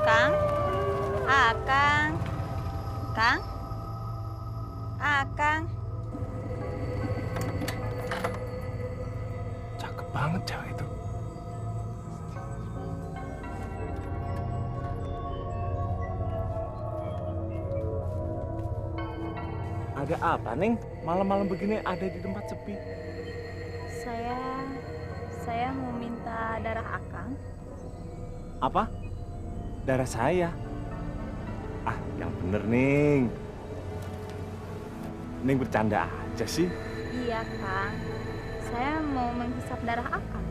Kang, Kang, Kang, Kang. Cakep banget cewek itu. Ada apa, Neng? Malam-malam begini ada di tempat sepi. Saya mau minta darah Akang. Apa? Darah saya? Ah, yang bener, Neng. Neng bercanda aja sih. Iya, Kang. Saya mau menghisap darah Akang.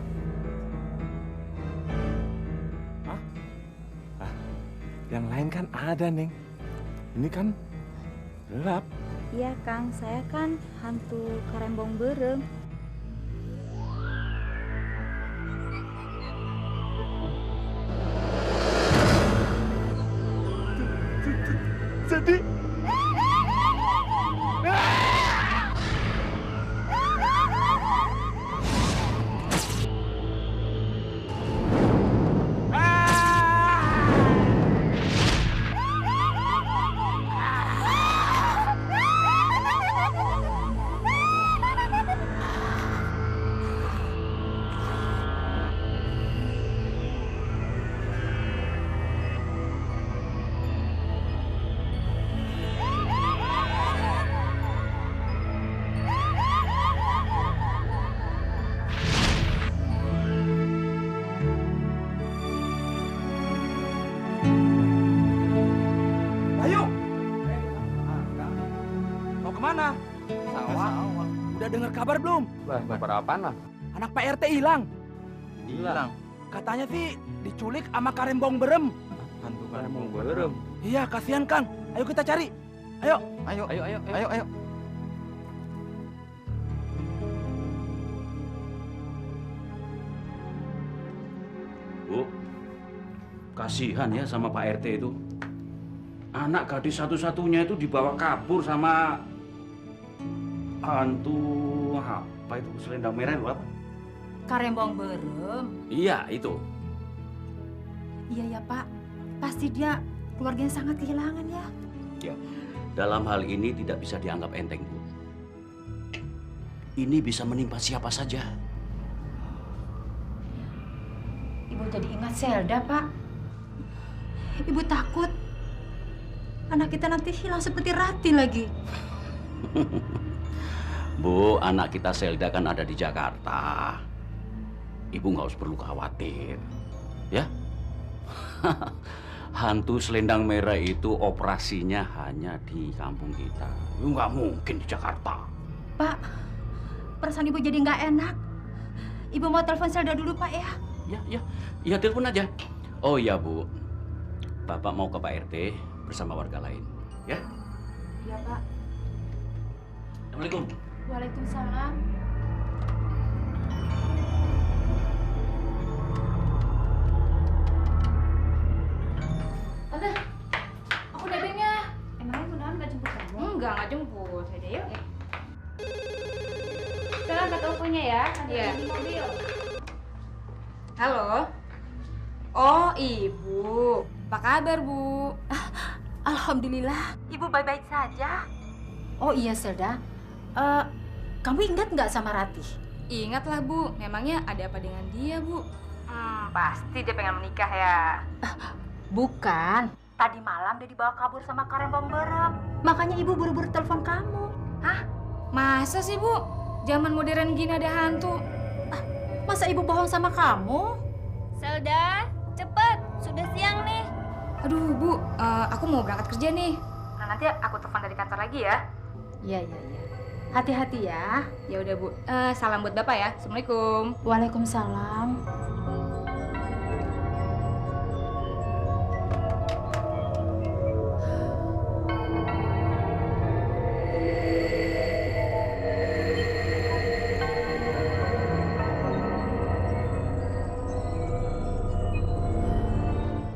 Hah? Ah, yang lain kan ada, Neng. Ini kan gelap. Iya, Kang. Saya kan hantu karembong berem. Jadi Mana? Sawah. Udah dengar kabar belum? Kabar apaan lah? Anak Pak RT hilang. Hilang. Katanya sih diculik sama karembong berem. Hantu karembong berem. Iya, kasihan Kang. Ayo kita cari. Ayo. Ayo. Bu, kasihan ya sama Pak RT itu. Anak gadis satu-satunya itu dibawa kabur sama hantu apa itu selendang merah itu apa? Karembong berem. Iya itu. Iya ya Pak, pasti dia keluarganya sangat kehilangan ya. Ya, dalam hal ini tidak bisa dianggap enteng Bu. Ini bisa menimpa siapa saja. Ibu jadi ingat Selda Pak. Ibu takut anak kita nanti hilang seperti Rati lagi. Bu, anak kita Selda kan ada di Jakarta. Ibu nggak usah perlu khawatir, ya. Hantu selendang merah itu operasinya hanya di kampung kita. Nggak mungkin di Jakarta. Pak, perasaan Ibu jadi nggak enak. Ibu mau telepon Selda dulu Pak ya? Ya telepon aja. Oh iya Bu, Bapak mau ke Pak RT bersama warga lain, ya? Iya Pak. Assalamualaikum. Waalaikumsalam. Tante, aku nebengnya. Emangnya Bunda nggak jemput kamu? Enggak jemput. Udah yuk. Sekarang angkat teleponnya ya. Iya. Di mobil. Halo. Oh, Ibu. Apa kabar, Bu? Alhamdulillah. Ibu baik-baik saja. Oh iya, Selda. Kamu ingat nggak sama Ratih? Ingat lah Bu, memangnya ada apa dengan dia Bu? Pasti dia pengen menikah ya. Bukan. Tadi malam dia dibawa kabur sama karembong berem. Makanya ibu buru-buru telepon kamu. Hah? Masa sih Bu? Zaman modern gini ada hantu? Masa ibu bohong sama kamu? Selda, cepet, sudah siang nih. Aduh, Bu, aku mau berangkat kerja nih. Nah, nanti aku telepon dari kantor lagi ya. Iya. Hati-hati ya. Ya udah, Bu. Salam buat Bapak ya. Assalamualaikum. Waalaikumsalam.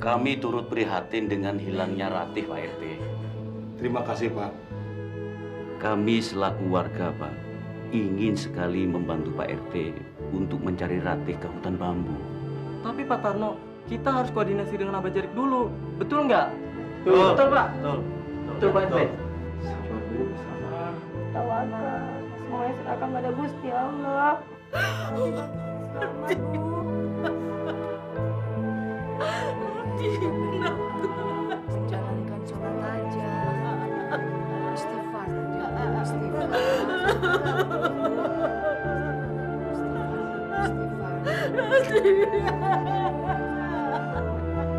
Kami turut prihatin dengan hilangnya Ratih, Pak RT. Terima kasih, Pak. Kami selaku warga, Pak, ingin sekali membantu Pak RT untuk mencari Ratih ke hutan bambu. Tapi Pak Tarno, kita harus koordinasi dengan Abah Jarik dulu. Betul nggak? Betul. Betul, Pak. Betul, Pak RT. Tawakal, semuanya serahkan pada Gusti Allah. Jalankan sholat aja. Istighfar aja. Istighfar.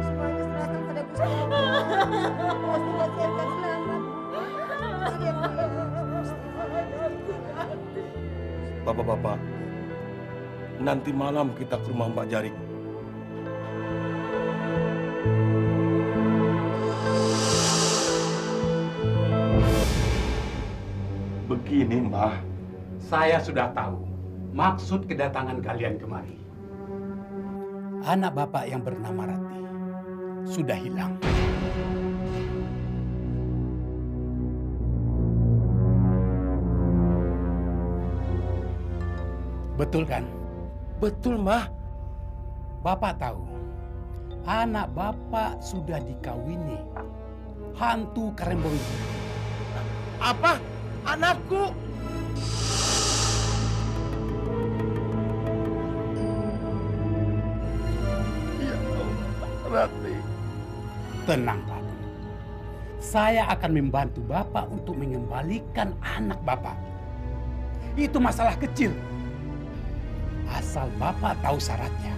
Semuanya serahkan pada Gusti Allah. Pasti pasti akan selamat. Bapak-bapak, nanti malam kita ke rumah Mbak Jarik. Begini, Mbah. Saya sudah tahu maksud kedatangan kalian kemari. Anak bapak yang bernama Ratih sudah hilang. Betul kan? Betul, Mbah. Bapak tahu, anak bapak sudah dikawini hantu Karembong. Apa? Anakku? Ya Allah, Ratih. Tenang, Pak. Saya akan membantu Bapak untuk mengembalikan anak Bapak. Itu masalah kecil. Asal Bapak tahu syaratnya.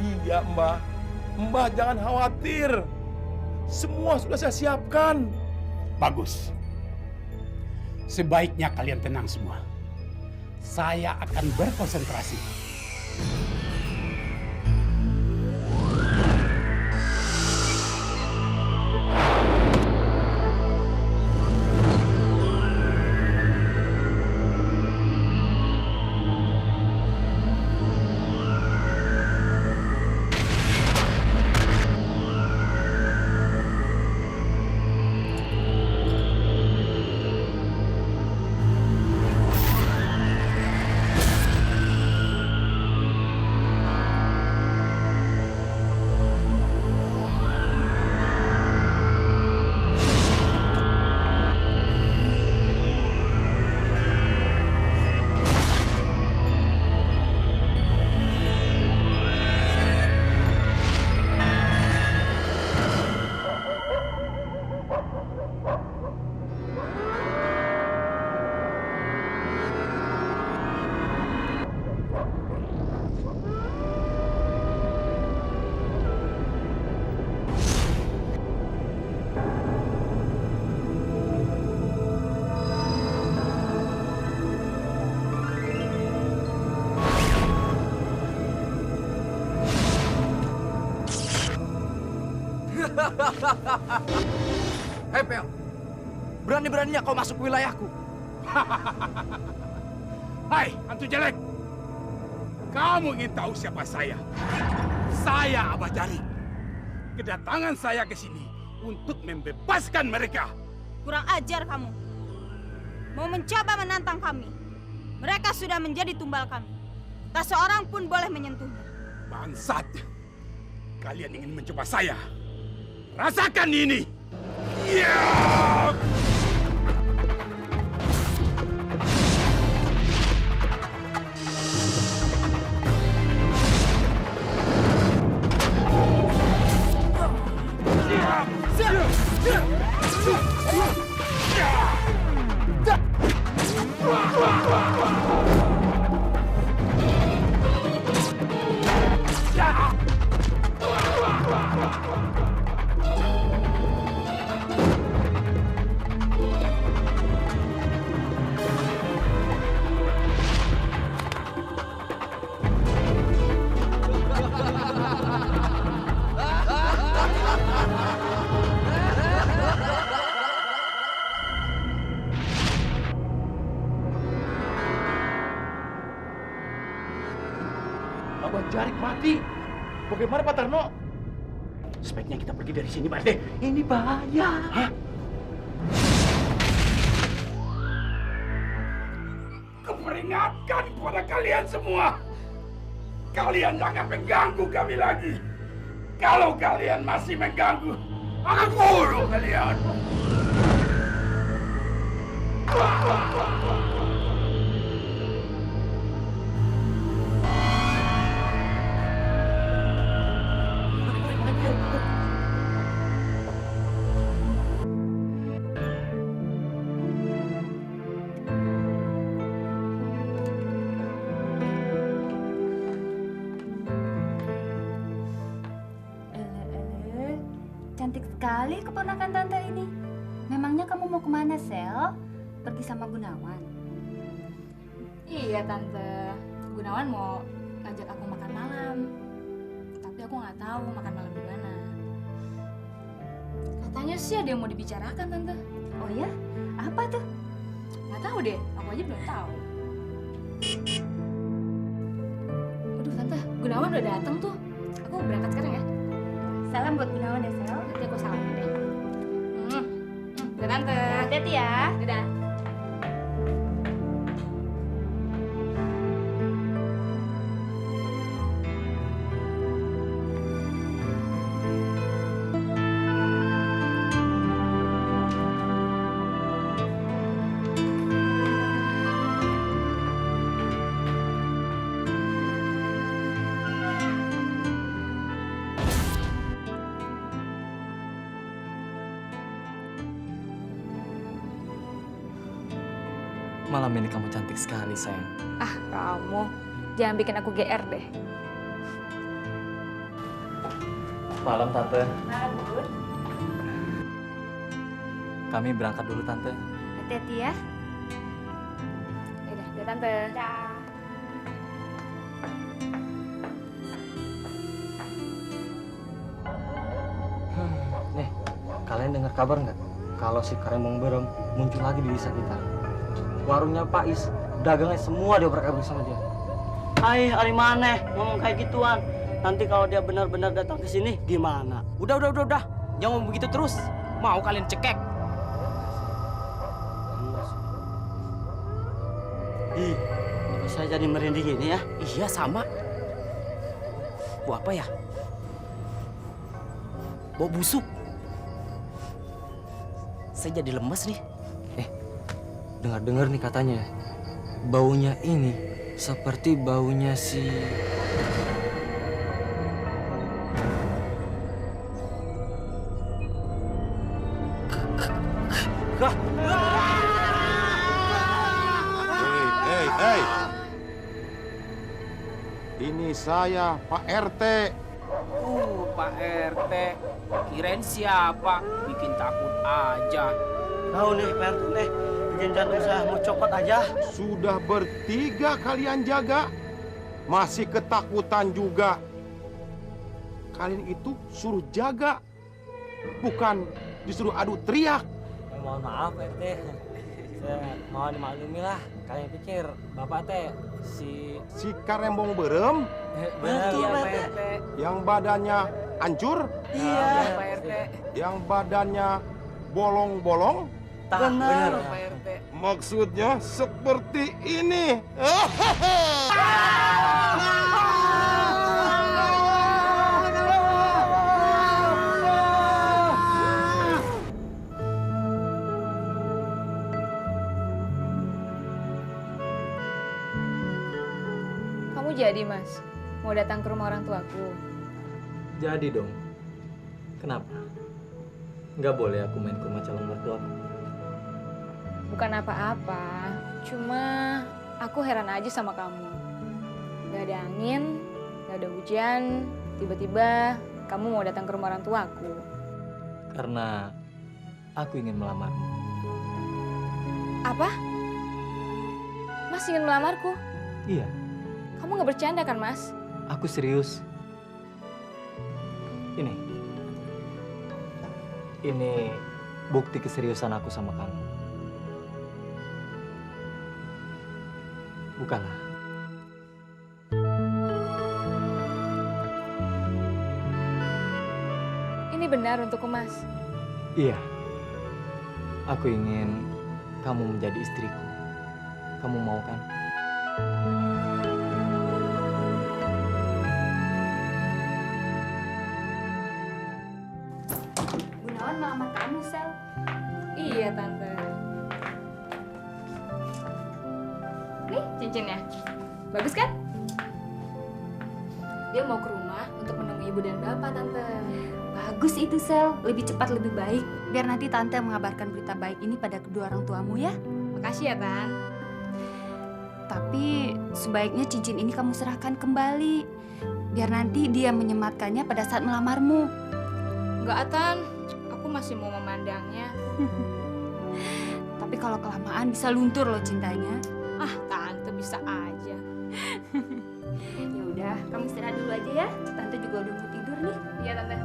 Iya, Mbah. Mbah jangan khawatir. Semua sudah saya siapkan. Bagus. Sebaiknya kalian tenang semua. Saya akan berkonsentrasi. Hei, Pel. Berani-beraninya kau masuk wilayahku. Hai, hantu jelek. Kamu ingin tahu siapa saya? Saya Abah Jarik. Kedatangan saya ke sini untuk membebaskan mereka. Kurang ajar kamu. Mau mencoba menantang kami. Mereka sudah menjadi tumbal kami. Tak seorang pun boleh menyentuhnya. Bangsat. Kalian ingin mencoba saya. Rasakan ini. Ya! Ya! Abah Jarik mati. Bagaimana Pak Tarno? Sebaiknya kita pergi dari sini, Pak RT. Ini bahaya. Hah? Kuperingatkan kepada kalian semua. Kalian jangan mengganggu kami lagi. Kalau kalian masih mengganggu, akan kurung kalian. Cantik sekali keponakan tante ini. Memangnya kamu mau kemana, Sel? Pergi sama Gunawan? Iya tante, Gunawan mau ngajak aku makan malam. Tapi aku nggak tahu makan malam di mana. Katanya sih ada yang mau dibicarakan tante. Oh ya? Apa tuh? Nggak tahu deh, aku aja belum tahu. Waduh tante, Gunawan udah datang tuh. Aku berangkat sekarang ya. Salam buat Gunawan ya, Sel. Nanti aku salamin deh. Udah tante. Hati-hati ya. Dadah. Malam ini kamu cantik sekali, sayang. Ah, kamu. Jangan bikin aku GR deh. Malam, Tante. Malam, Bun. Kami berangkat dulu, Tante. Hati-hati ya. Udah tante. Nih, kalian dengar kabar nggak? Kalau si Karembong Berem muncul lagi di desa kita. Warungnya Pak Is, dagangnya semua diobrak-abrik sama dia. Hai, hari mana ngomong kayak gituan? Nanti kalau dia benar-benar datang ke sini gimana? Udah. Jangan ngomong begitu terus. Mau kalian cekek? Ih, saya jadi merinding gini ya. Iya, sama. Bau apa ya? Bau busuk. Saya jadi lemes nih. Dengar-dengar nih katanya, baunya ini seperti baunya si... Hei. Ini saya, Pak RT. Pak RT. Kirain siapa? Bikin takut aja. Tahu nih, Pak RT nih, bikin jantung saya mau copot aja. Sudah bertiga kalian jaga, masih ketakutan juga. Kalian itu suruh jaga, bukan disuruh adu teriak. Mohon maaf, RT. Saya mau dimaklumi lah. Kalian pikir Bapak teh Si Karembong Berem betul, Pak RT. yang badannya hancur, Iya, Pak RT. yang badannya bolong-bolong. benar. Pak RT. Maksudnya seperti ini. Kamu jadi, Mas? Mau datang ke rumah orang tuaku? Jadi dong. Kenapa? Nggak boleh aku main ke rumah calon mertuaku? Bukan apa-apa. Cuma aku heran aja sama kamu. Gak ada angin, gak ada hujan, tiba-tiba kamu mau datang ke rumah orang tuaku. Karena aku ingin melamarmu. Apa? Mas ingin melamarku? Iya, Kamu nggak bercanda kan, Mas? aku serius. Ini bukti keseriusan aku sama kamu. Bukanlah. benar untukku, Mas? Iya. Aku ingin kamu menjadi istriku. Kamu mau kan? Gunawan melamar kamu, Sel. Iya, Tante. Nih cincinnya. Bagus kan? Dia mau ke rumah untuk menemui ibu dan bapak, Tante. Bagus itu, Sel. Lebih cepat lebih baik. Biar nanti Tante mengabarkan berita baik ini pada kedua orang tuamu ya. Makasih ya, Tan. Tapi sebaiknya cincin ini kamu serahkan kembali. Biar nanti dia menyematkannya pada saat melamarmu. Enggak, Tan. Aku masih mau memandangnya. Tapi kalau kelamaan bisa luntur loh cintanya. Ah, Tante bisa aja. Ya udah, kamu istirahat dulu aja ya. Tante juga udah mau tidur nih. Iya, Tante.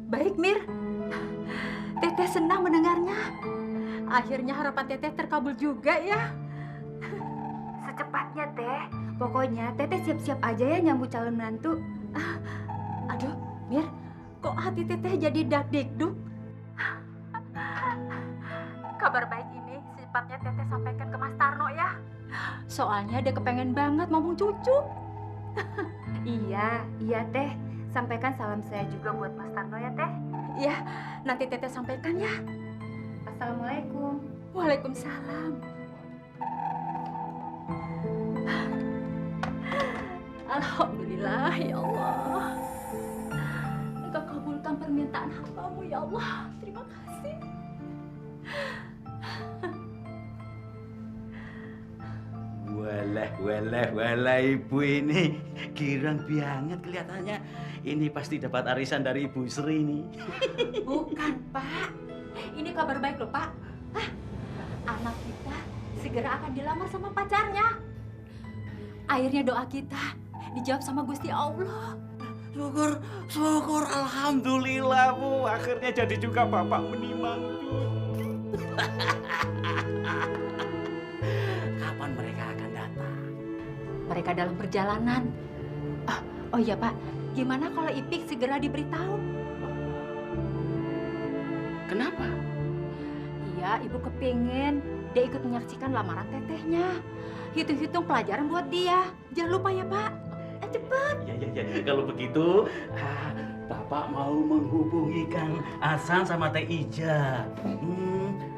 Baik, Mir. Teteh senang mendengarnya. Akhirnya harapan Teteh terkabul juga ya. Secepatnya, Teh. Pokoknya Teteh siap-siap aja ya nyambut calon menantu. Aduh, Mir, kok hati Teteh jadi dak-dikduk? Kabar baik ini secepatnya Teteh sampaikan ke Mas Tarno ya. Soalnya dia kepengen banget ngomong cucu. Iya, Teh. Sampaikan salam saya juga buat Mas Tarno ya, Teh. Iya, nanti Teteh sampaikan ya. Assalamualaikum. Waalaikumsalam. Alhamdulillah ya Allah. Engkau kabulkan permintaan hambamu ya Allah. Terima kasih. Walah, ibu ini girang banget kelihatannya. Ini pasti dapat arisan dari Ibu Sri nih. Bukan, Pak. Ini kabar baik loh, Pak. Anak kita segera akan dilamar sama pacarnya. Akhirnya doa kita dijawab sama Gusti Allah. Syukur, alhamdulillah Bu. Akhirnya jadi juga Bapak menimang. Kapan mereka akan datang? Mereka dalam perjalanan. Oh iya, Pak. Gimana kalau Ipik segera diberitahu? Kenapa? Iya, Ibu kepingin dia ikut menyaksikan lamaran tetehnya. Hitung-hitung pelajaran buat dia. Jangan lupa ya, Pak. Cepat. Ya. Kalau begitu, Bapak mau menghubungi Kang Hasan sama Teh Ija.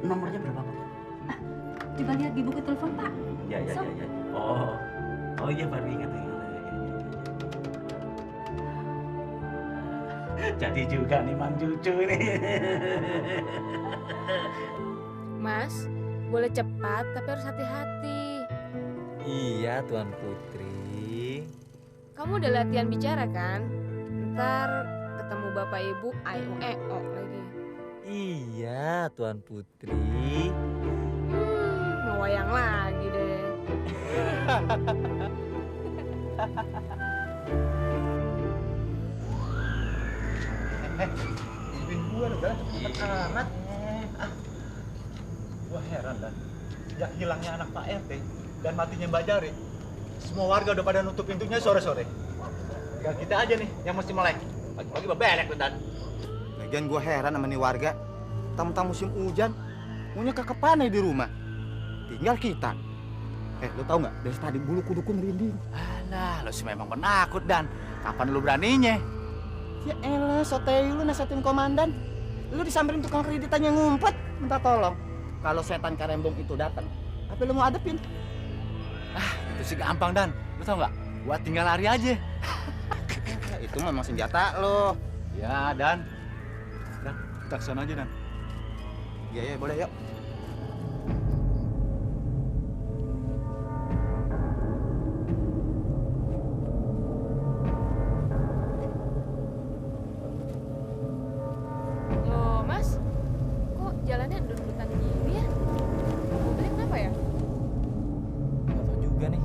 Nomornya berapa, Pak? Coba lihat di buku telepon, Pak. Ya. Oh iya, baru ingat. Jadi juga nih Mang Cucu nih. Mas, boleh cepat tapi harus hati-hati. Iya, Tuan Putri. Kamu udah latihan bicara kan? Ntar ketemu bapak ibu ayo lagi. Iya, Tuan Putri. Ngewayang lagi deh. Izin gua udah cepet amat. Gua heran dan sejak hilangnya anak Pak RT dan matinya Mbak Jari, semua warga udah pada nutup pintunya sore-sore. Tinggal kita aja nih yang mesti melek. Pagi-pagi bebelek tuh dan. Lagian gua heran sama nih warga. Tamu-tamu musim hujan, punya kekepan di rumah. Tinggal kita. Lu tau nggak? Dari tadi bulu kuduku merinding. Alah, lu sih memang penakut dan. Kapan lu beraninya? Ya elah, sotei lu nasihatin komandan. Lu disamperin tukang kreditannya ngumpet, minta tolong. Kalau setan karembong itu datang, apa lu mau adepin? Itu sih gampang dan. Lu tau nggak? Gua tinggal lari aja. Itu memang senjata lo. Ya dan. Dan kita kesana aja dan. Iya boleh yuk. Loh, Mas. Kok jalannya deg-degan gini ya? Mobilnya kenapa ya? Gak tau juga nih.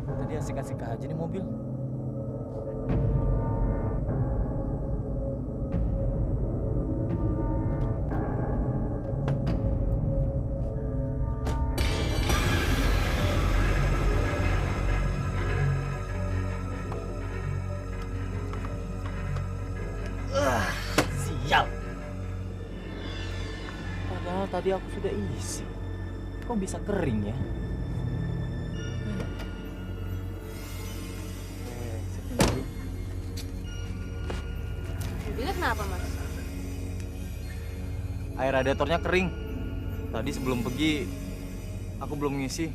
Tadi asik-asik aja nih mobil. Sial. Padahal tadi aku sudah isi. Kok bisa kering ya? Mobilnya kenapa, Mas? Air radiatornya kering. Tadi sebelum pergi, aku belum ngisi.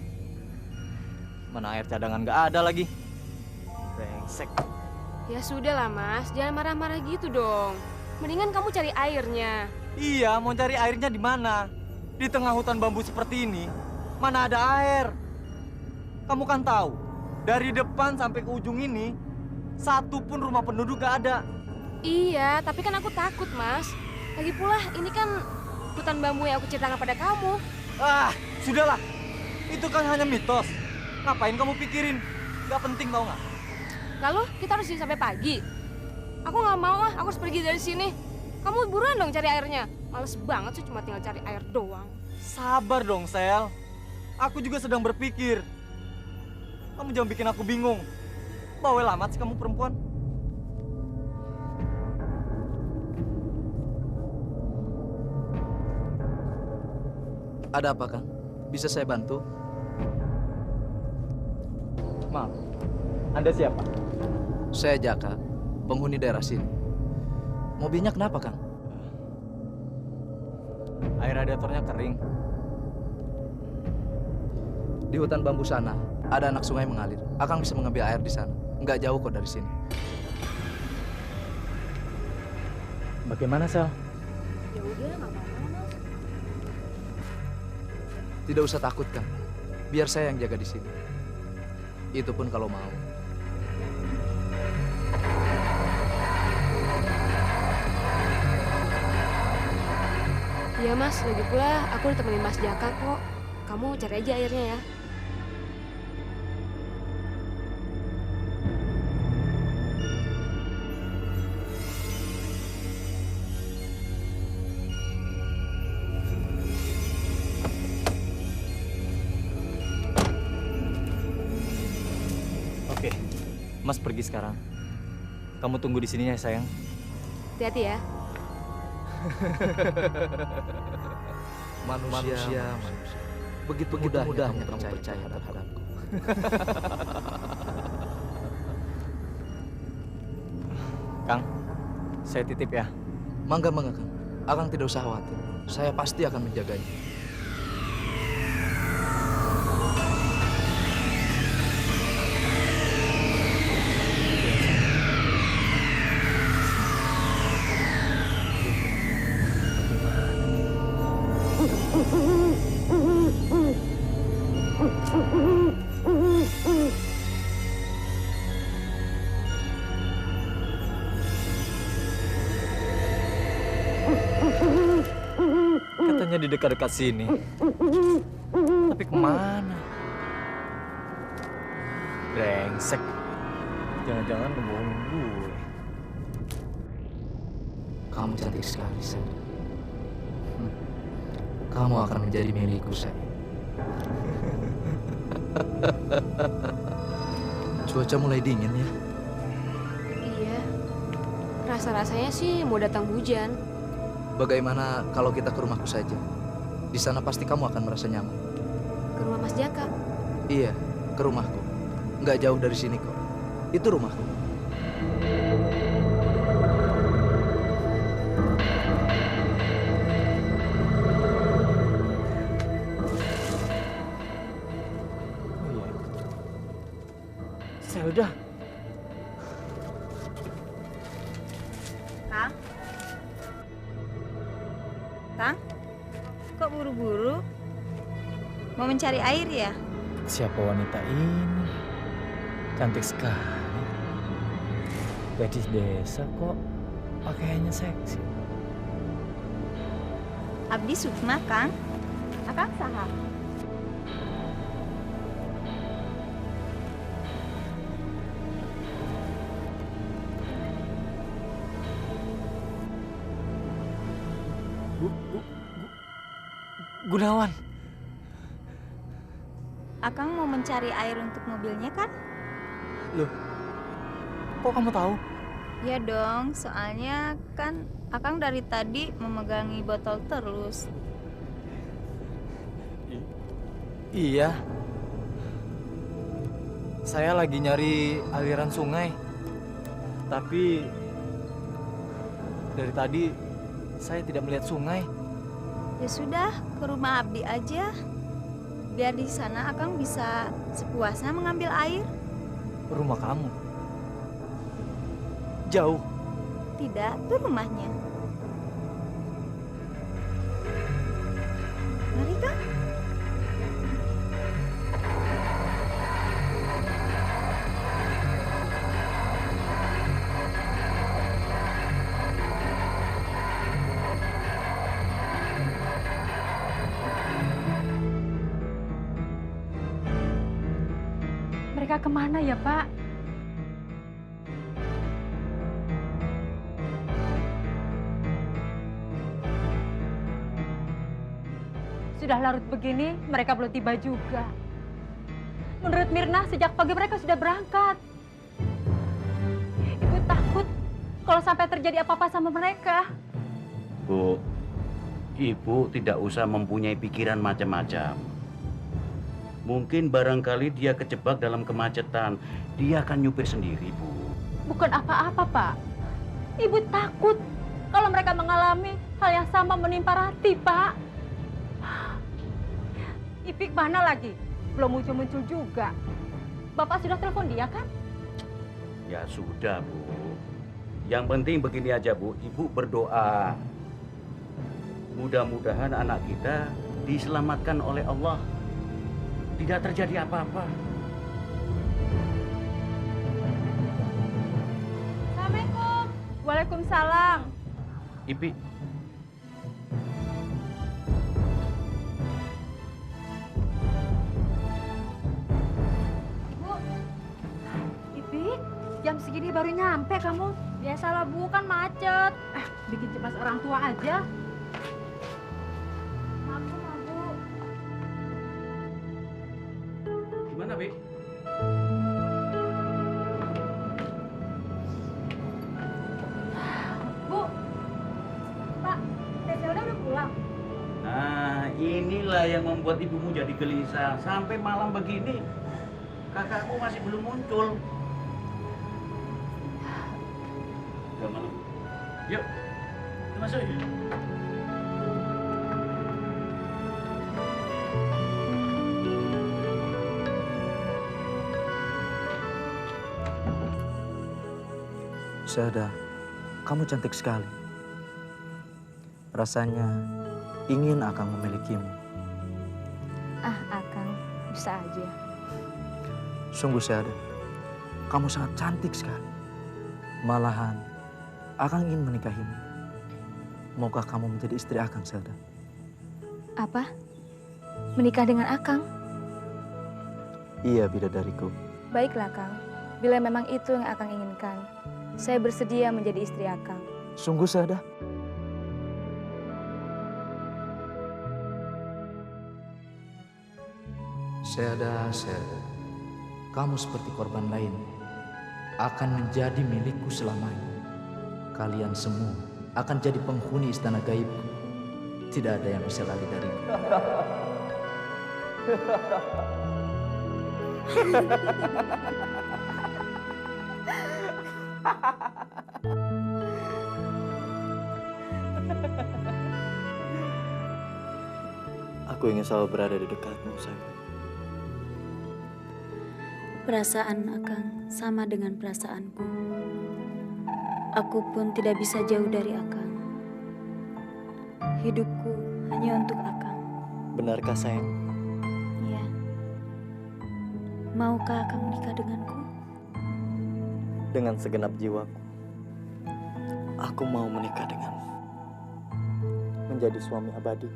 Mana air cadangan nggak ada lagi. Brengsek. Ya sudah lah, Mas. Jangan marah-marah gitu dong. Mendingan kamu cari airnya. Iya, mau cari airnya di mana? Di tengah hutan bambu seperti ini, mana ada air? Kamu kan tahu, dari depan sampai ke ujung ini, satu pun rumah penduduk gak ada. Iya, tapi kan aku takut, Mas. Lagi pula, ini kan hutan bambu yang aku ceritakan pada kamu. Ah, sudahlah. Itu kan hanya mitos. Ngapain kamu pikirin? Gak penting tau gak? Lalu, kita harus sampai pagi. Aku nggak mau ah, aku harus pergi dari sini. Kamu buruan dong cari airnya. Males banget sih cuma tinggal cari air doang. Sabar dong, Sel. Aku juga sedang berpikir. Kamu jangan bikin aku bingung. Bawel amat sih kamu perempuan. Ada apa, Kang? Bisa saya bantu? Maaf, Anda siapa? Saya Jaka, penghuni daerah sini. Mobilnya kenapa, Kang? Air radiatornya kering. Di hutan bambu sana, ada anak sungai mengalir. Akang bisa mengambil air di sana. Nggak jauh kok dari sini. Bagaimana, Sel? Ya udah, nggak apa-apa, Mas. Tidak usah takut, Kang. Biar saya yang jaga di sini. Itu pun kalau mau. Iya, Mas. Lagi pula aku ditemenin Mas Jaka kok. Kamu cari aja airnya ya. Oke, Mas pergi sekarang. Kamu tunggu di sini ya, sayang. Hati-hati ya. Manusia. Begitu mudahnya kamu percaya terhadapku. Kang, saya titip ya. Mangga, Kang. Akang tidak usah khawatir. Saya pasti akan menjaganya. Katanya di dekat-dekat sini. Tapi kemana? Brengsek. Jangan-jangan ngebohongin gue. Kamu cantik sekali, Sel. Kamu akan menjadi milikku, Sel. Cuaca mulai dingin ya. Iya. Rasa-rasanya sih mau datang hujan. Bagaimana kalau kita ke rumahku saja? Di sana pasti kamu akan merasa nyaman. Ke rumah Mas Jaka. Iya, ke rumahku. Nggak jauh dari sini kok. Itu rumahku. Selda. Kang? Kang? Kok buru-buru? Mau mencari air ya? Siapa wanita ini? Cantik sekali. Gadis desa kok pakaiannya seksi. Abdi Sukma, Kang. Akang saha? Gunawan. Akang mau mencari air untuk mobilnya kan? Loh, kok kamu tahu? Ya dong, soalnya kan Akang dari tadi memegangi botol terus. Iya. Saya lagi nyari aliran sungai. Tapi dari tadi saya tidak melihat sungai. Ya sudah, ke rumah Abdi aja. Biar di sana Akang bisa sepuasnya mengambil air. Rumah kamu jauh. Tidak, itu rumahnya. Mari Kang. Mereka kemana ya, Pak? Sudah larut begini, mereka belum tiba juga. Menurut Mirna, sejak pagi mereka sudah berangkat. Ibu takut kalau sampai terjadi apa-apa sama mereka. Bu, Ibu tidak usah mempunyai pikiran macam-macam. Mungkin barangkali dia kejebak dalam kemacetan. Dia akan nyupir sendiri, Bu. Bukan apa-apa, Pak. Ibu takut kalau mereka mengalami hal yang sama menimpa Rati, Pak. Ipik mana lagi? Belum muncul-muncul juga. Bapak sudah telepon dia kan? Ya sudah, Bu. Yang penting begini aja, Bu. Ibu berdoa. Mudah-mudahan anak kita diselamatkan oleh Allah. Tidak terjadi apa-apa. Assalamualaikum. Waalaikumsalam. Ipi, Ipik, jam segini baru nyampe kamu. Biasalah Bu, kan macet. Bikin cemas orang tua aja. Maaf Bu. gimana, Bi? Bu, Pak, Teh Zelda udah pulang. Nah, inilah yang membuat ibumu jadi gelisah. Sampai malam begini, kakakmu masih belum muncul. Udah malam. Yuk, kita masuk yuk. Syahda, kamu cantik sekali. Rasanya ingin Akang memilikimu. Akang, bisa aja. Sungguh Syahda, kamu sangat cantik sekali. Malahan, Akang ingin menikahimu. Maukah kamu menjadi istri Akang, Syahda? Apa? Menikah dengan Akang? Iya, bidadariku. Baiklah, Kang. Bila memang itu yang Akang inginkan, saya bersedia menjadi istri Akang. Sungguh, Syahda? Syahda, kamu seperti korban lain akan menjadi milikku selamanya. Kalian semua akan jadi penghuni istana gaibku. Tidak ada yang bisa lari dariku. Aku ingin selalu berada di dekatmu, sayang. Perasaan Akang sama dengan perasaanku. Aku pun tidak bisa jauh dari Akang. Hidupku hanya untuk Akang. Benarkah, sayang? Ya. Maukah Akang menikah denganku? Dengan segenap jiwaku, aku mau menikah denganmu. Menjadi suami abadi.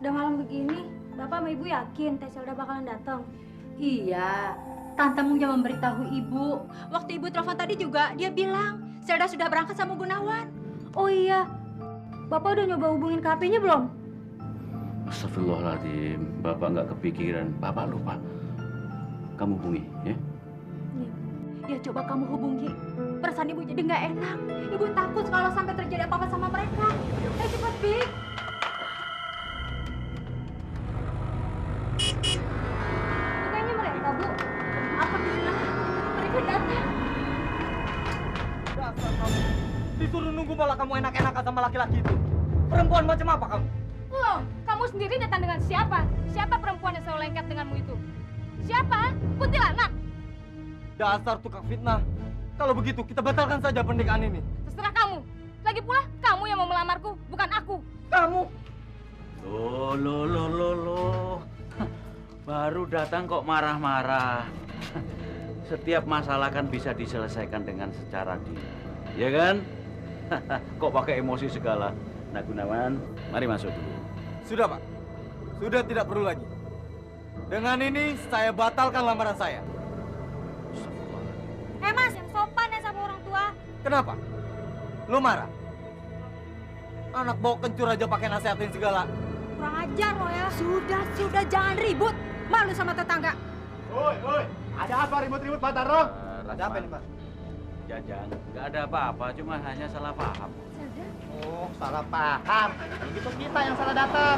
Udah malam begini, Bapak sama Ibu yakin Teh Zelda bakalan datang? Iya, Tantemu yang memberitahu Ibu. Waktu Ibu telepon tadi juga, dia bilang Zelda sudah berangkat sama Gunawan. Oh iya, Bapak udah nyoba hubungin ke HP-nya belum? Astagfirullahaladzim, Bapak nggak kepikiran. Bapak lupa. Kamu hubungi, ya? Ya coba kamu hubungi. Perasaan ibu jadi nggak enak. Ibu takut kalau sampai terjadi apa-apa sama mereka. Ayo cepat, Pik. Kayaknya mereka, Bu. Alhamdulillah, mereka datang. Dasar kamu. Disuruh nunggu malah kamu enak-enakan sama laki-laki itu. Perempuan macam apa kamu? Loh, kamu sendiri datang dengan siapa? Siapa perempuan yang selalu lengket denganmu itu? Siapa? Kuntilanak? Dasar tukang fitnah. Kalau begitu, kita batalkan saja pernikahan ini. Terserah kamu. Lagi pula, kamu yang mau melamarku, bukan aku. Kamu? Loh. Baru datang kok marah-marah. Setiap masalah kan bisa diselesaikan dengan secara diam. Ya kan? Kok pakai emosi segala? Nah, Gunawan, mari masuk dulu. Sudah, Pak. Sudah tidak perlu lagi. Dengan ini, saya batalkan lamaran saya. Mas, yang sopan ya sama orang tua. Kenapa? Lu marah? Anak bau kencur aja pakai nasihatin segala. Kurang ajar lo ya. Sudah, jangan ribut. Malu sama tetangga. Woi, ada apa ribut-ribut Pak Tarno? Ada apa nih, Pak? Jajang, nggak ada apa-apa, cuma hanya salah paham. Oh, salah paham. Begitu kita yang salah datang.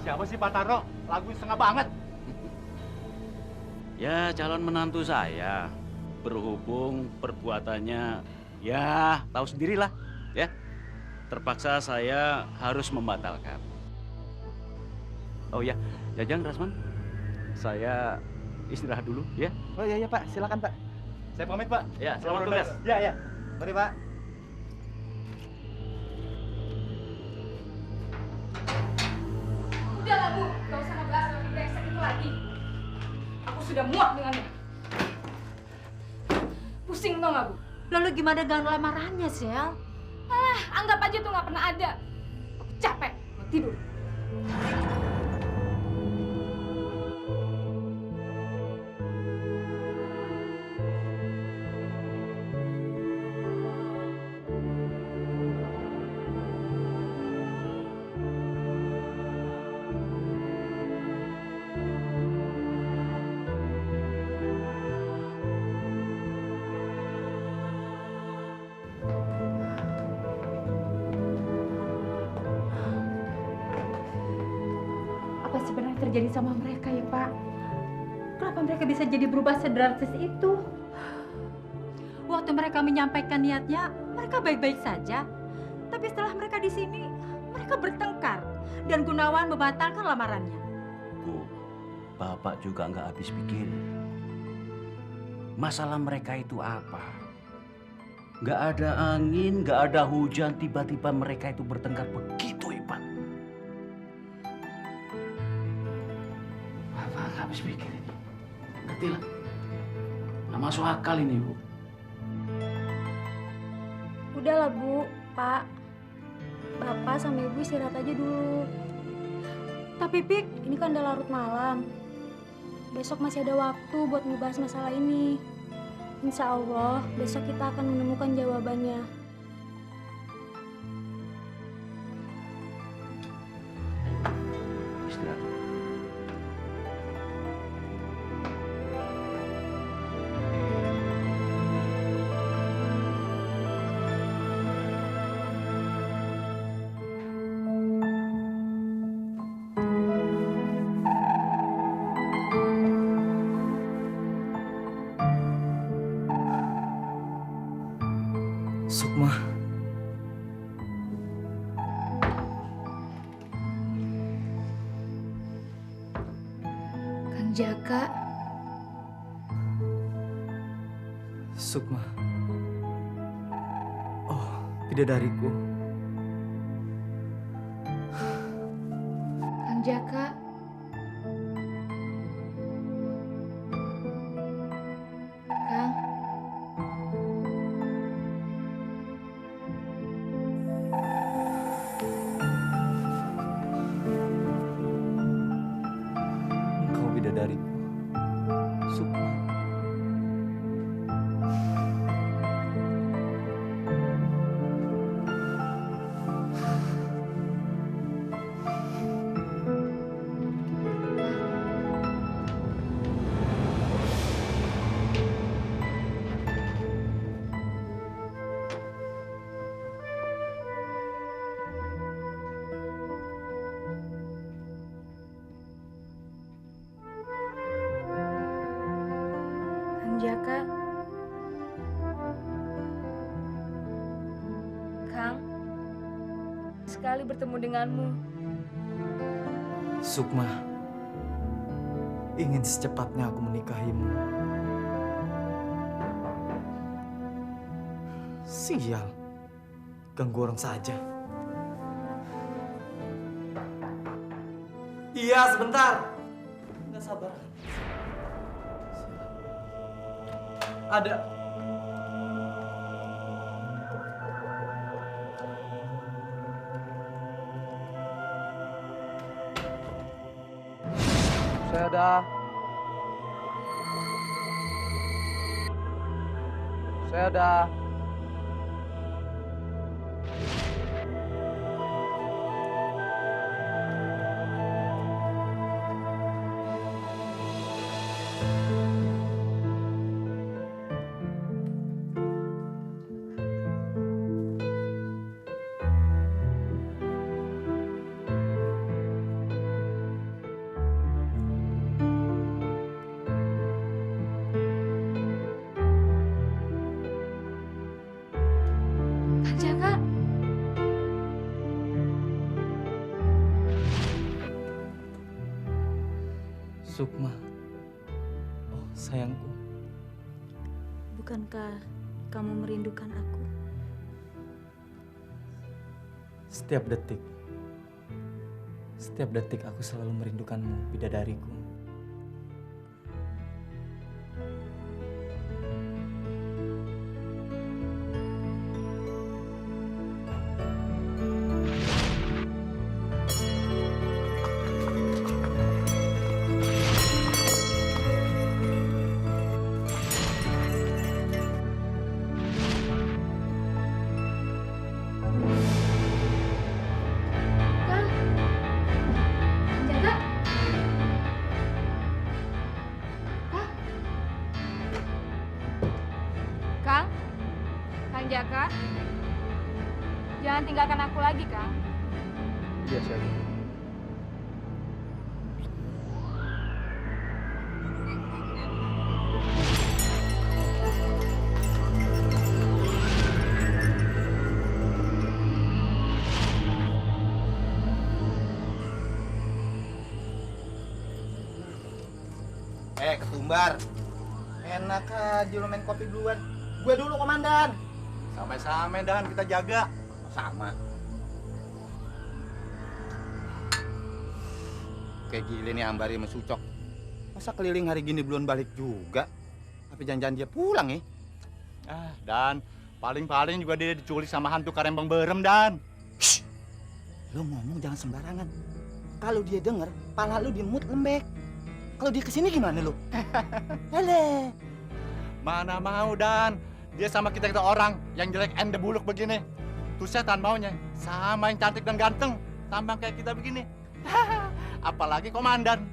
Siapa sih Pak Tarno? Lagu setengah banget. Ya, calon menantu saya. Berhubung perbuatannya, ya tahu sendirilah, ya. Terpaksa saya harus membatalkan. Oh ya, Jajang, Rasman, saya istirahat dulu, ya. Oh iya Pak, silakan Pak. Saya pamit Pak. Ya, selamat tugas. Ya. Mari Pak. Udahlah, Bu. Gak usah ngebahas lagi brengsek itu lagi. Aku sudah muak dengannya. Pusing tau gak, Bu? Lalu gimana dengan lamarannya, Sel? Anggap aja tuh gak pernah ada. Aku capek, mau tidur. Apa sebenarnya terjadi sama mereka ya, Pak? Kenapa mereka bisa jadi berubah sedrastis itu? Waktu mereka menyampaikan niatnya, mereka baik-baik saja. Tapi setelah mereka di sini, mereka bertengkar dan Gunawan membatalkan lamarannya. Bu, Bapak juga nggak habis pikir. Masalah mereka itu apa? Nggak ada angin, nggak ada hujan, tiba-tiba mereka itu bertengkar begitu hebat. Bapak nggak habis pikir ini. Ngerti lah. Nggak masuk akal ini, Bu. Udahlah, Bu, Pak. Bapak sama Ibu istirahat aja dulu. Tapi Pik, Ini kan udah larut malam. Besok masih ada waktu buat ngebahas masalah ini. Insya Allah, besok kita akan menemukan jawabannya. Istirahat. Sukma. Kang Jaka, Sukma. Oh, bidadariku. Kang Jaka. Kang. Engkau bidadariku. Sukma. Kang, sekali bertemu denganmu. Sukma, ingin secepatnya aku menikahimu. Sial, ganggu orang saja. Iya, sebentar. Nggak sabar. Ada. Saya ada. Jaka, Sukma. Oh, sayangku. Bukankah kamu merindukan aku? Setiap detik aku selalu merindukanmu, bidadariku. Kang Jaka, jangan tinggalkan aku lagi, Kang. Iya, saya. Ketumbar. Enak aja lo main kopi duluan. Gue dulu, komandan. Sama-sama, Dan. Kita jaga. Sama. Kayak gile nih Ambari sama Sucok. Masa keliling hari gini belum balik juga? Tapi jangan-jangan dia pulang ya? Dan paling-paling juga dia diculik sama hantu Karembang Berem, Dan. Shh. Lo ngomong jangan sembarangan. Kalau dia denger, pala lu dimut lembek. Kalau dia kesini gimana lu? Hele. Mana mau, Dan. Dia sama kita orang yang jelek ende buluk begini. Tuh setan maunya sama yang cantik dan ganteng. Tampang kayak kita begini. Apalagi komandan.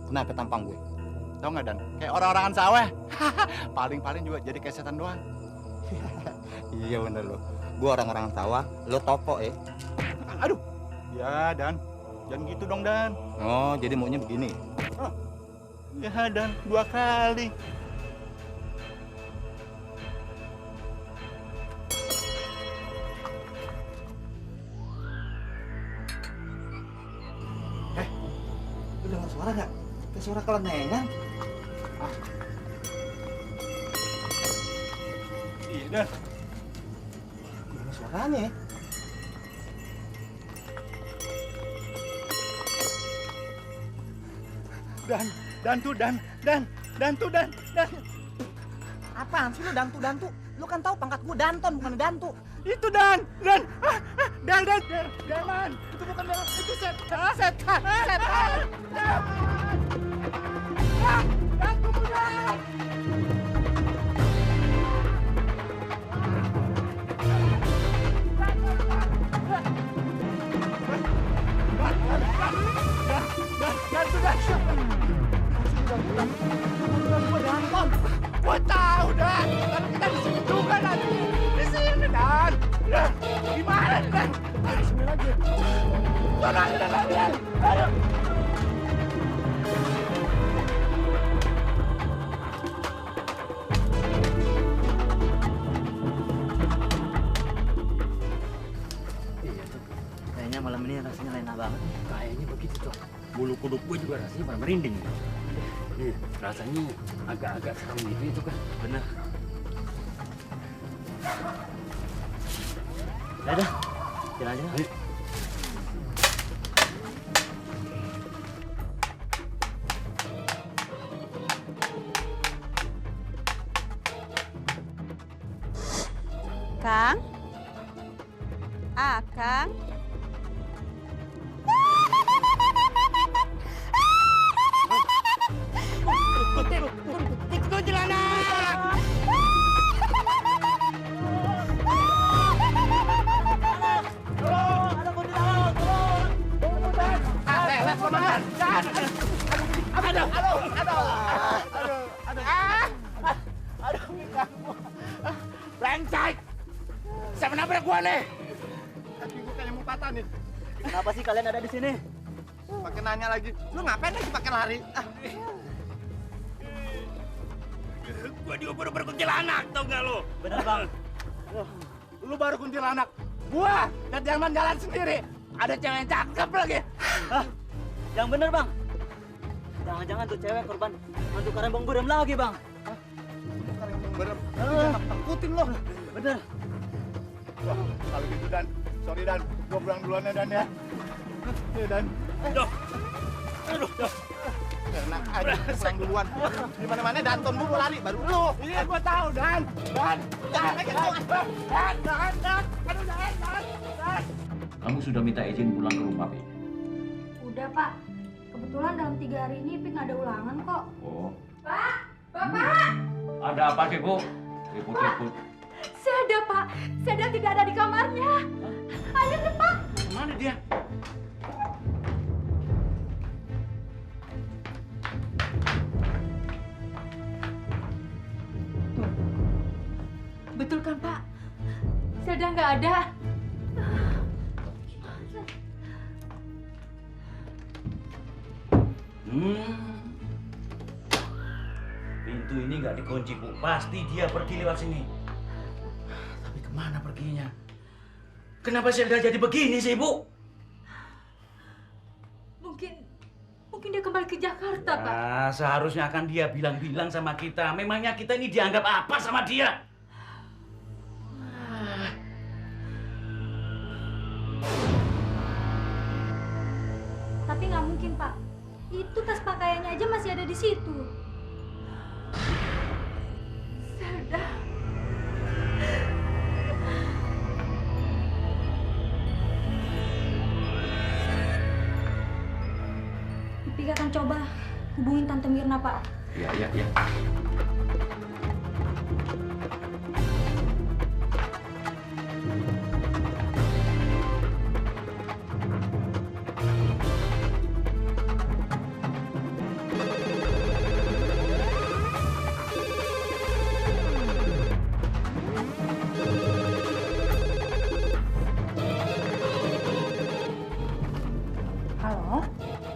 Kenapa tampang gue? Tahu nggak, Dan? Kayak orang-orangan sawah. Paling-paling juga jadi kayak setan doang. Iya bener lo. Gue orang-orangan sawah, lo topo ya. Aduh. Ya, Dan. Jangan gitu dong, Dan. Oh, jadi maunya begini. Oh. Ya, Dan. 2 kali. Lu dengar suara nggak? Kayak suara kelenengan. Iya, Dan. Gimana suaranya ya? Dan. Apaan sih lu dantu? Lu kan tahu pangkat gua Danton bukan dantu. Itu Dan. Dan. Itu bukan Dan, itu setan. Dan, tunggu, Dan. Gua tahu, Dan. Tapi kita di sini juga nanti. Di sini, Dan. Gimana, Dan? Di sini lagi. Sana aja, Dan. Ayo. Kayaknya malam ini rasanya enak banget. Kayaknya begitu tuh. Bulu kuduk gue juga rasanya pada merinding. Nih, rasanya agak-agak serem gitu itu kan. Bener. Udah, jalan aja. Ayo. Kang? Kang? Brengsek! Siapa nabrak gua nih? Kaki gua kayak mau patah nih. Kenapa sih kalian ada di sini? Pakai nanya lagi. Lu ngapain lagi pakai lari? Gua juga baru berkuntilanak, tau gak lo? Bener bang. Lu baru kuntilanak. Gua dan Delman jalan sendiri. Ada cewek yang cakep lagi. Yang bener bang. Jangan-jangan tuh cewek korban hantu karembong berem lagi bang. Karembong berem. Jangan takutin lo. Bener. Wah, kalau gitu Dan, sorry Dan, gua pulang duluan ya Dan ya. Ya Dan. Aduh. Enak aja pulang duluan. Di mana-mana Danton mulu lari baru lu. Iya, gua tahu Dan. Dan. Aduh Dan. Kamu sudah minta izin pulang ke rumah, Pi? Udah, Pak. Kebetulan dalam 3 hari ini Ipik nggak ada ulangan kok. Oh. Pak, Bapak. Ada apa sih, Bu? Ribut-ribut. Seda, Pak. Seda tidak ada di kamarnya. Ayo cepat. Kemana dia? Betul kan, Pak? Seda nggak ada. Pintu ini nggak dikunci, Bu. Pasti dia pergi lewat sini. Tapi kemana perginya? Kenapa Zelda jadi begini sih, Bu? Mungkin dia kembali ke Jakarta, Pak. Nah, seharusnya akan dia bilang-bilang sama kita. Memangnya kita ini dianggap apa sama dia? Tapi nggak mungkin, Pak. Itu tas pakaiannya aja masih ada di situ. Zelda. Ipik akan coba hubungin Tante Mirna, Pak. Iya. Halo?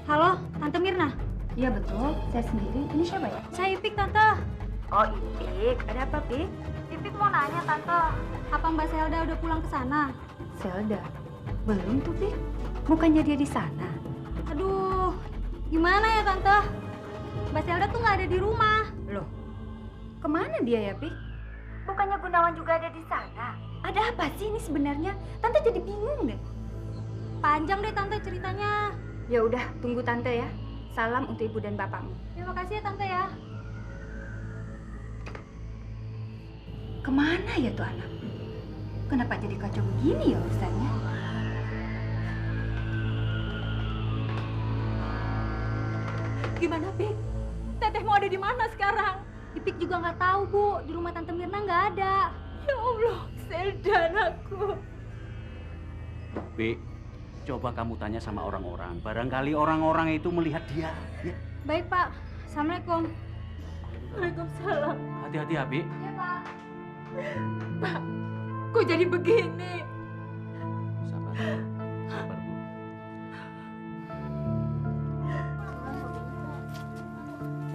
Halo, Tante Mirna? Iya betul, saya sendiri. Ini siapa ya? Saya Ipik, Tante. Oh Ipik, ada apa Pik? Ipik mau nanya, Tante. Apa Mbak Selda udah pulang ke sana? Zelda, belum tuh Pik. Bukannya dia di sana. Aduh, gimana ya, Tante? Mbak Selda tuh nggak ada di rumah. Loh, kemana dia ya Pik? Bukannya Gunawan juga ada di sana? Ada apa sih ini sebenarnya? Tante jadi bingung deh. Panjang deh, Tante, ceritanya. Ya udah, tunggu Tante ya. Salam untuk ibu dan bapakmu. Terima kasih ya, Tante ya. Kemana ya tuh anak? Kenapa jadi kacau begini ya urusannya? Gimana, Pik? Teteh mau ada di mana sekarang? Ipik juga nggak tahu, Bu. Di rumah Tante Mirna nggak ada. Ya Allah, Zelda anakku. Pi, coba kamu tanya sama orang-orang. Barangkali orang-orang itu melihat dia. Ya. Baik, Pak. Assalamualaikum. Waalaikumsalam. Hati-hati ya, Pi. Iya, Pak. Pak, kok jadi begini? Sabar. Sabar, Bu.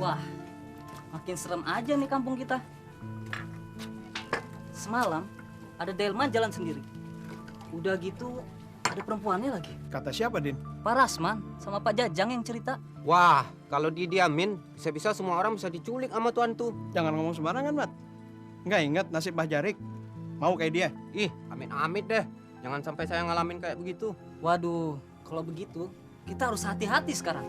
Wah, makin serem aja nih kampung kita. Semalam ada delman jalan sendiri. Udah gitu ada Ada perempuannya lagi. Kata siapa, Din? Pak Rasman sama Pak Jajang yang cerita. Wah, kalau didiamin, bisa-bisa semua orang bisa diculik sama tuan tuh. Jangan ngomong sembarangan, Mat. Nggak ingat nasib Mbah Jarik? Mau kayak dia? Ih, amit-amit deh. Jangan sampai saya ngalamin kayak begitu. Waduh, kalau begitu kita harus hati-hati sekarang.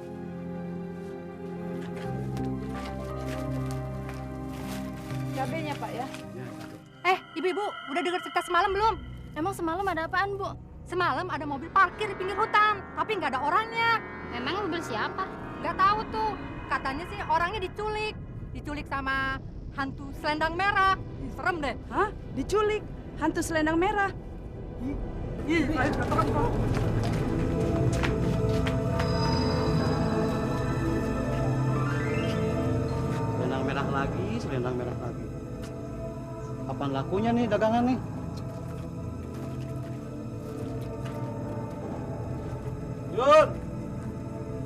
Cabenya, Pak ya. Ibu-ibu, udah dengar cerita semalam belum? Emang semalam ada apaan, Bu? Semalam ada mobil parkir di pinggir hutan, tapi nggak ada orangnya. Memang mobil siapa? Nggak tahu tuh. Katanya sih orangnya diculik. Diculik sama hantu selendang merah. Ih, serem deh. Hah? Diculik? Hantu selendang merah? Selendang merah lagi, selendang merah lagi. Kapan lakunya nih dagangan nih? Yun!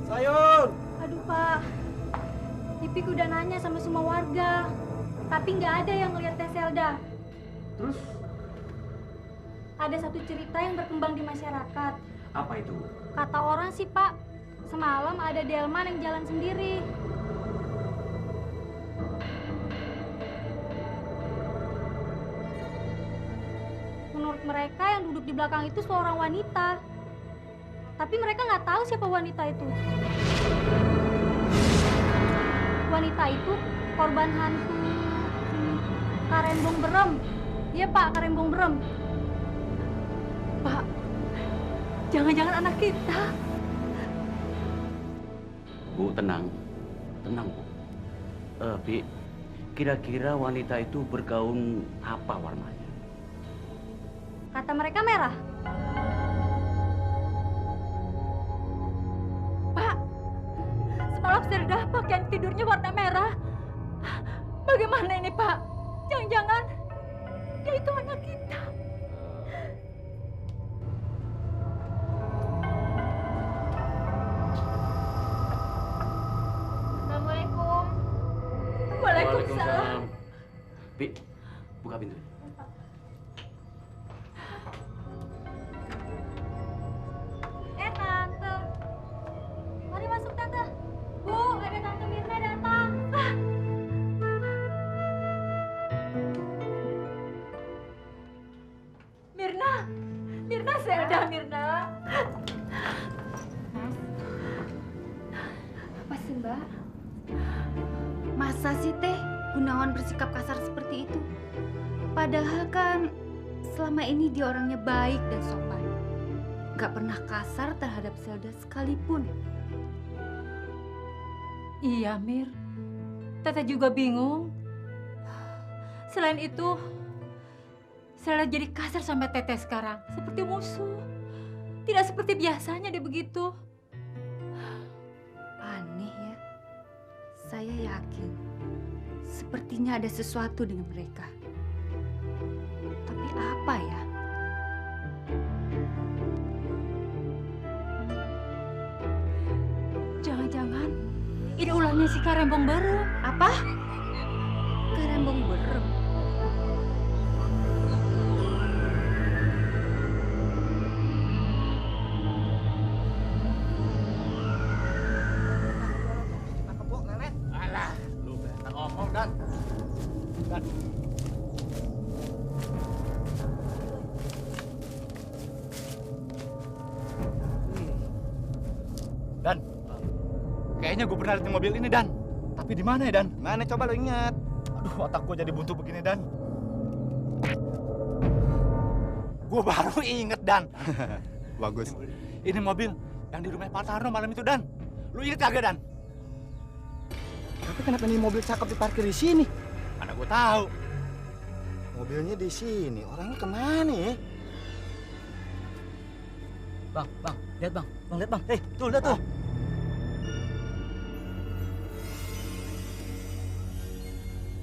Sayun! Aduh, Pak. Ipik udah nanya sama semua warga. Tapi nggak ada yang ngeliat Teh Selda. Terus? Ada satu cerita yang berkembang di masyarakat. Apa itu? Kata orang sih, Pak, semalam ada delman yang jalan sendiri. Menurut mereka yang duduk di belakang itu seorang wanita. Tapi mereka nggak tahu siapa wanita itu. Wanita itu korban hantu Karembong Berem. Iya, Pak, Karembong Berem. Pak, jangan-jangan anak kita. Bu, tenang. Tenang, Bu. Bi, kira-kira wanita itu bergaun apa warnanya? Kata mereka merah. Pak, semalam Selda pakaian tidurnya warna merah. Bagaimana ini, Pak? Jangan-jangan dia itu anak kita. Assalamualaikum. Waalaikumsalam. Bi, buka pintu. Tante. Mari masuk, Tante. Bu, ada Tante Mirna datang. Mirna Selda, Mirna. Apa sih, Mbak? Masa sih Teh Gunawan bersikap kasar seperti itu? Padahal kan selama ini dia orangnya baik dan sopan. Gak pernah kasar terhadap Selda sekalipun. Iya, Mir. Tete juga bingung. Selain itu, Selda jadi kasar sampai Teteh sekarang. Seperti musuh. Tidak seperti biasanya dia begitu. Aneh ya. Saya yakin sepertinya ada sesuatu dengan mereka. Tapi apa ya? Jangan-jangan ini ulahnya si Karembong Berem. Apa? Karembong Berem? Alah, lu banyak ngomong, Dan. Dan, kayaknya gue pernah lihat mobil ini, Dan. Tapi di mana ya, Dan? Mana coba lo ingat? Aduh, otak gue jadi buntu begini, Dan. Gue baru inget, Dan. Bagus. Ini mobil yang di rumah Pak Tarno malam itu, Dan. Lu inget kagak, Dan? Tapi kenapa ini mobil cakep diparkir di sini? Mana gue tahu. Mobilnya di sini. Orangnya kemana ya? Bang, lihat bang, lihat bang. Tuh, lihat tuh.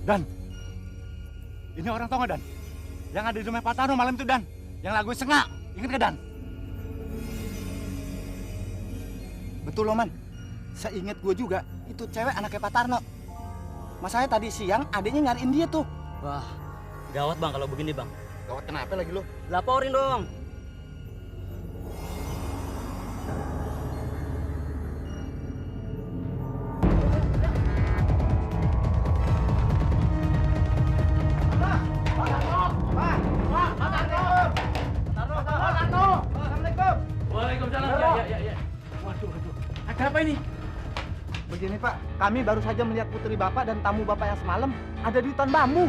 Dan, ini orang tau gak, Dan? Yang ada di rumah Pak Tarno malam itu, Dan. Yang lagu Sengak. Ingat gak, Dan? Betul loh, Man. Seingat gue juga, itu cewek anaknya Pak Tarno. Masanya tadi siang adiknya nyariin dia tuh. Wah, gawat bang kalau begini bang. Gawat kenapa lagi lo? Laporin dong. Kenapa ini? Begini Pak, kami baru saja melihat putri Bapak dan tamu Bapak yang semalam ada di hutan bambu.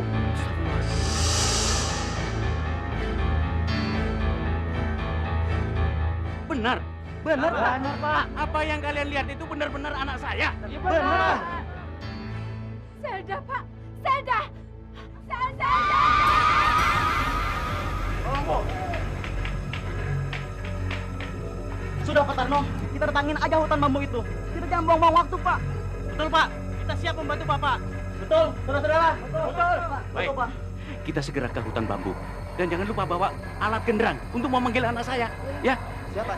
Benar? Benar, Pak. Benar, Pak. Apa yang kalian lihat itu benar-benar anak saya? Benar. Selda, Pak. Selda. Selda. Sudah Pak Tarno, kita datangin aja hutan bambu itu. Kita jangan buang-buang waktu, Pak. Betul, Pak. Kita siap membantu Bapak. Betul, saudara-saudara. Betul. Baik, kita segera ke hutan bambu. Dan jangan lupa bawa alat genderang untuk memanggil anak saya. Ya? Siapa?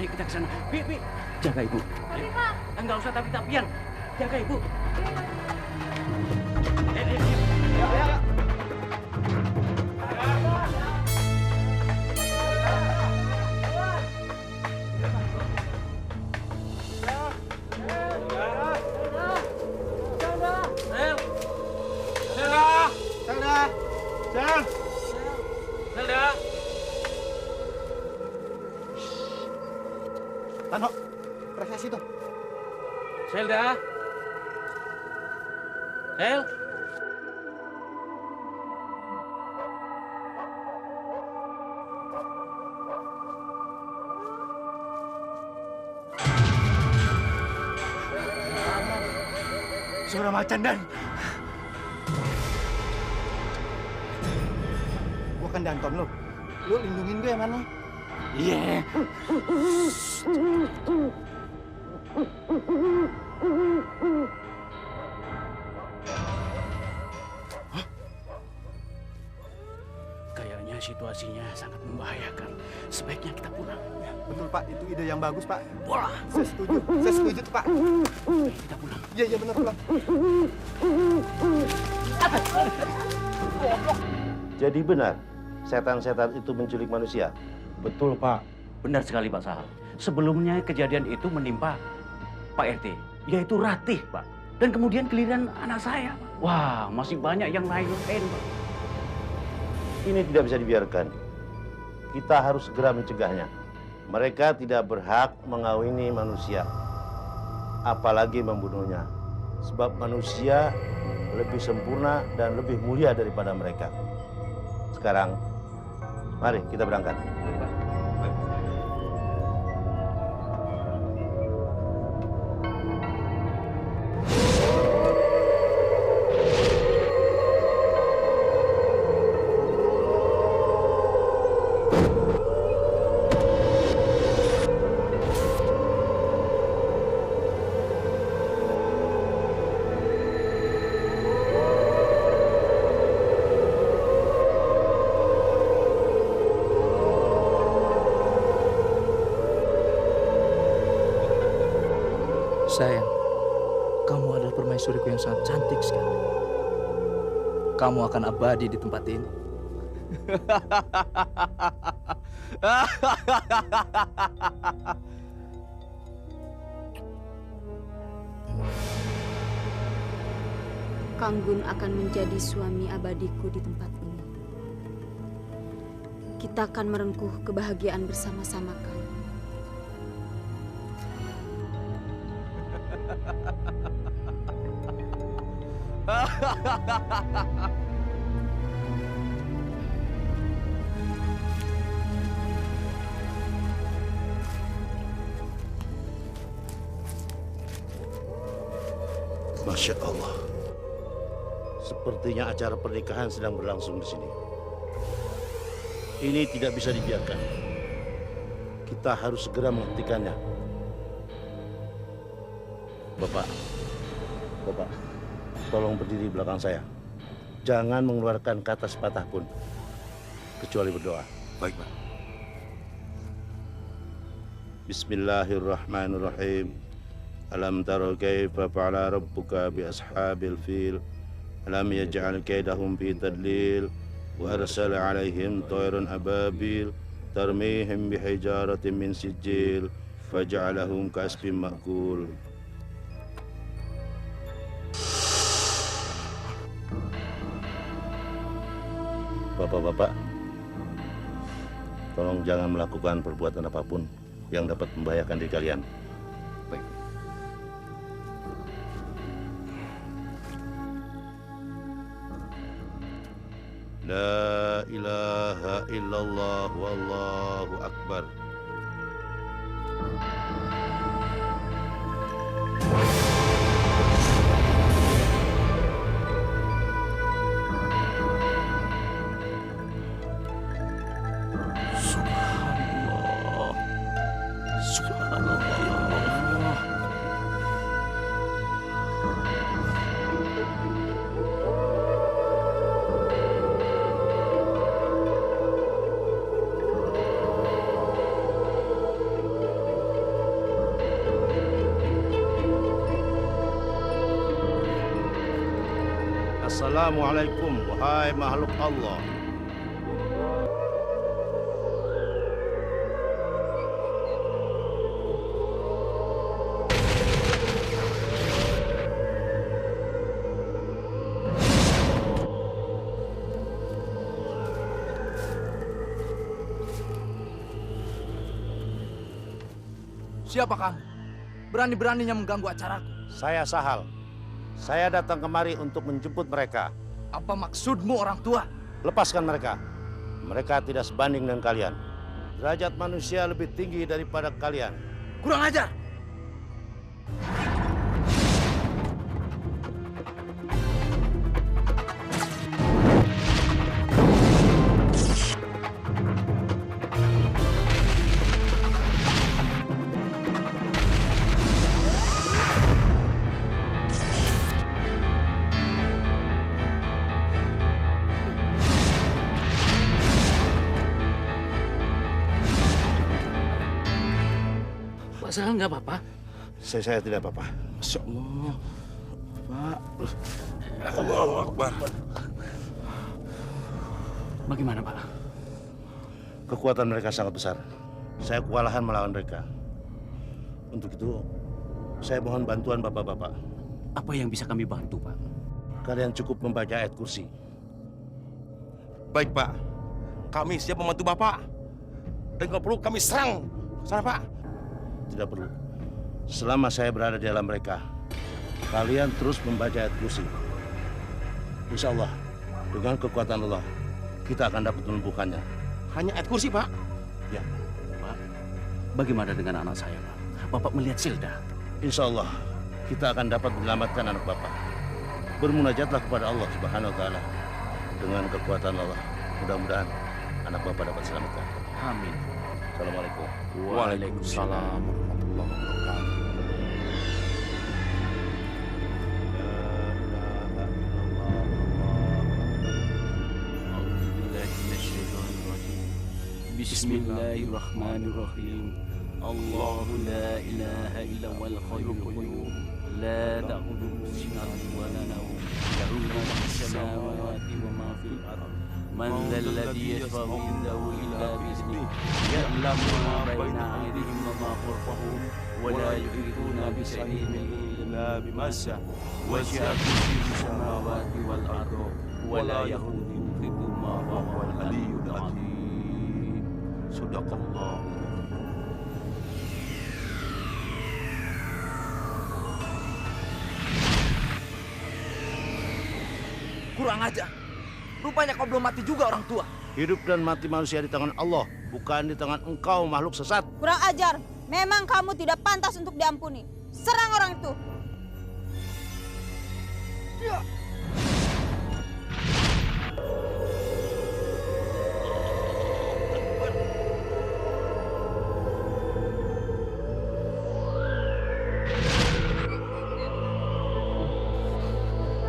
Ayo kita ke sana. Bi, jaga ibu. Tapi, Pak. Enggak usah tapi-tapian. Jaga ibu. Ayo. Selda. Tano, periksa situ. Selda. Sel. Suara macan dan gua kan Danton lu. Lu lindungin gue yang mana? Iya. Kayaknya situasinya sangat membahayakan. Sebaiknya kita pulang. Betul Pak, itu ide yang bagus Pak. Wah, Saya setuju tuh Pak. kita pulang. Iya benar pulang. Jadi benar, setan-setan itu menculik manusia. Betul, Pak. Benar sekali, Pak Sahal. Sebelumnya kejadian itu menimpa Pak RT, yaitu Ratih, Pak. Dan kemudian giliran anak saya, Pak. Wah, masih banyak yang lain, Pak. Ini tidak bisa dibiarkan. Kita harus segera mencegahnya. Mereka tidak berhak mengawini manusia, apalagi membunuhnya. Sebab manusia lebih sempurna dan lebih mulia daripada mereka. Sekarang, mari kita berangkat. Sayang, kamu adalah permaisuriku yang sangat cantik sekali. Kamu akan abadi di tempat ini. Kanggun akan menjadi suami abadiku di tempat ini. Kita akan merengkuh kebahagiaan bersama-sama, Kang. Masya Allah. Sepertinya acara pernikahan sedang berlangsung di sini. Ini tidak bisa dibiarkan. Kita harus segera menghentikannya. Bapak, tolong berdiri belakang saya. Jangan mengeluarkan kata sepatah pun, kecuali berdoa. Baik, Pak. Bismillahirrahmanirrahim. Alam tara kaifa fa'ala rabbuka bi ashabil fil. Alam yaj'al kaidahum fi tadlil. Wa arsala 'alaihim tayran ababil tarmihim bihijaratin min sijil faj'alahum ka'asfin ma'kul. Bapak-bapak, tolong jangan melakukan perbuatan apapun yang dapat membahayakan diri kalian. Baik. La ilaha illallah wallahu akbar. Subhanallah. Subhanallah ya Allah. Assalamualaikum wahai makhluk Allah. Siapa kamu? Berani-beraninya mengganggu acaraku. Saya Sahal. Saya datang kemari untuk menjemput mereka. Apa maksudmu orang tua? Lepaskan mereka. Mereka tidak sebanding dengan kalian. Derajat manusia lebih tinggi daripada kalian. Kurang ajar! Pak Sahal nggak apa-apa? Saya tidak apa-apa. Masya Allah. Pak. Allahu Akbar. Bagaimana, Pak? Kekuatan mereka sangat besar. Saya kewalahan melawan mereka. Untuk itu, saya mohon bantuan bapak-bapak. Apa yang bisa kami bantu, Pak? Kalian cukup membaca ayat kursi. Baik, Pak. Kami siap membantu Bapak. Dan kalau perlu kami serang. Sana, Pak. Tidak perlu. Selama saya berada di dalam mereka, kalian terus membaca ayat kursi. Insya Allah, dengan kekuatan Allah, kita akan dapat melumpuhkannya. Hanya ayat kursi, Pak? Ya. Pak, bagaimana dengan anak saya, Pak? Bapak melihat Silda. Insya Allah, kita akan dapat menyelamatkan anak Bapak. Bermunajatlah kepada Allah Subhanahu wa Ta'ala. Dengan kekuatan Allah, mudah-mudahan anak Bapak dapat selamatkan. Amin. Assalamualaikum. Waalaikumsalam warahmatullahi wabarakatuh. Bismillahirrahmanirrahim. Allahu la ilaha illa wal hayyul qayyum. La ta'khudhuhu sinatun wa la nawm. Lahu ma fis samawati wa ma fil ardh. Man dhal ladzi yashfa'u indahu illa bi'iznihi. Ya'lamu ma baina aydihim wa ma khalfahum wa la yuhituna bi shay'in illa bima sha'a. Wasi'a kursiyuhu samawati wal ardh wa la yahuduhu hifdhuhuma wa huwal aliyyul azim. Sadaqallah. Kurang ajar. Rupanya kau belum mati juga orang tua. Hidup dan mati manusia di tangan Allah, bukan di tangan engkau makhluk sesat. Kurang ajar. Memang kamu tidak pantas untuk diampuni. Serang orang itu. Ya.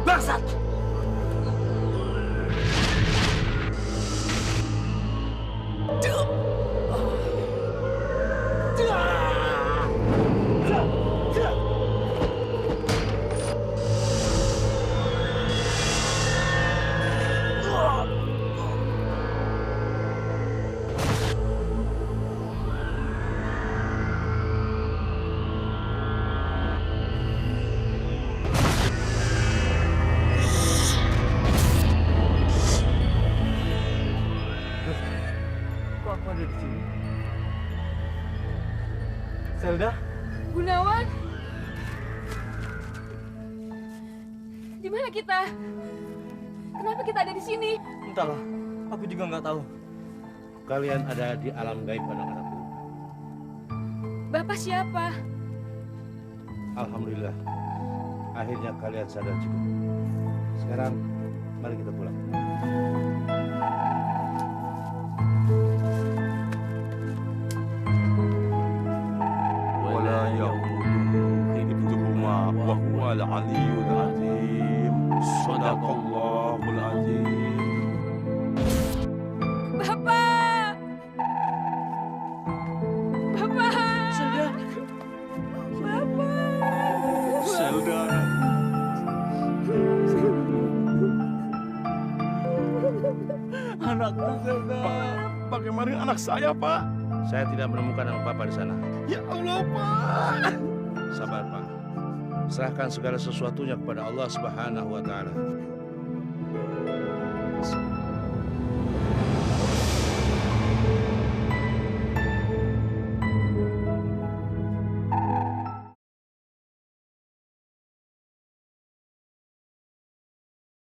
Bangsat! Zelda? Gunawan? Di mana kita? Kenapa kita ada di sini? Entahlah, aku juga nggak tahu. Kalian ada di alam gaib, anak-anakku. Bapak siapa? Alhamdulillah, akhirnya kalian sadar juga. Sekarang, mari kita pulang. ولا يؤوده حفظهما وهو العلي العظيم صدق الله العظيم. Bapak! Bapak! Zelda. Bapak! Zelda. Anakku Zelda. Bagaimana anak saya, Pak? Saya tidak menemukan anak Bapak di sana. Ya Allah, Pak. Sabar, Pak. Serahkan segala sesuatunya kepada Allah Subhanahu wa Ta'ala.